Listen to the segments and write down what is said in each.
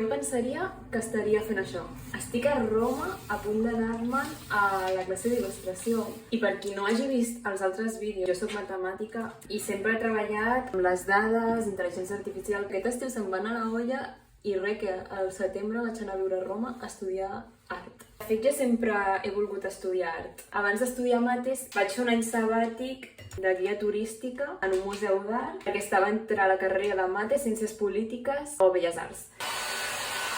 Jo pensaria que estaria fent això. Estic a Roma a punt d'anar-me'n a la classe d'il·lustració. I per qui no hagi vist els altres vídeos, jo soc matemàtica i sempre he treballat amb les dades, intel·ligència artificial. Aquest estiu se'm va anar a la olla i res, que al setembre vaig anar a viure a Roma a estudiar art. De fet, jo sempre he volgut estudiar art. Abans d'estudiar mates vaig fer un any sabàtic de guia turística en un museu d'art, perquè estava entre la carrera de mates, ciències polítiques o belles arts.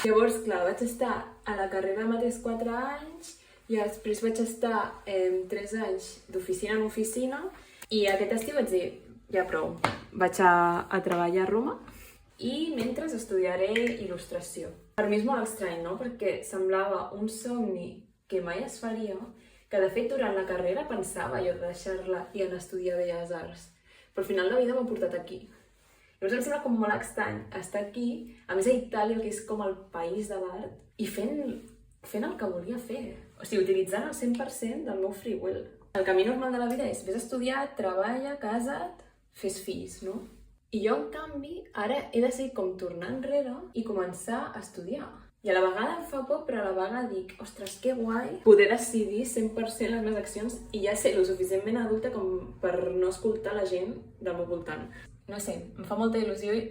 Llavors, clar, vaig estar a la carrera de mates 4 anys i després vaig estar 3 anys d'oficina en oficina i aquest estiu vaig dir, ja prou, vaig a treballar a Roma i mentre estudiaré il·lustració. Per mi és molt estrany, no? Perquè semblava un somni que mai es faria, que de fet durant la carrera pensava jo de deixar-la i anar a estudiar Belles Arts, però al final la vida m'ha portat aquí. Llavors em sembla com molt estrany estar aquí, a més a Itàlia, que és com el país de l'art, i fent el que volia fer. O sigui, utilitzant el 100% del meu free will. El camí normal de la vida és vés a estudiar, treballa, casa't, fes fills, no? I jo, en canvi, ara he decidit com tornar enrere i començar a estudiar. I a la vegada em fa por, però a la vegada dic, ostres, que guai poder decidir 100% les meves accions i ja ser lo suficientment adulta com per no escoltar la gent del meu voltant. No sé, em fa molta il·lusió i,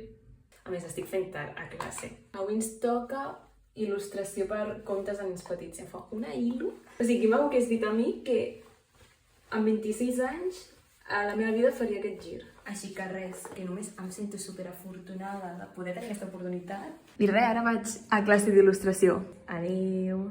a més, estic fent tard a classe. Avui ens toca il·lustració per contes en nens petits. Em fa una il·lu. O sigui, qui m'hagués dit a mi que amb 26 anys a la meva vida faria aquest gir. Així que res, que només em sento superafortunada de poder tenir aquesta oportunitat. I res, ara vaig a classe d'il·lustració. Adéu!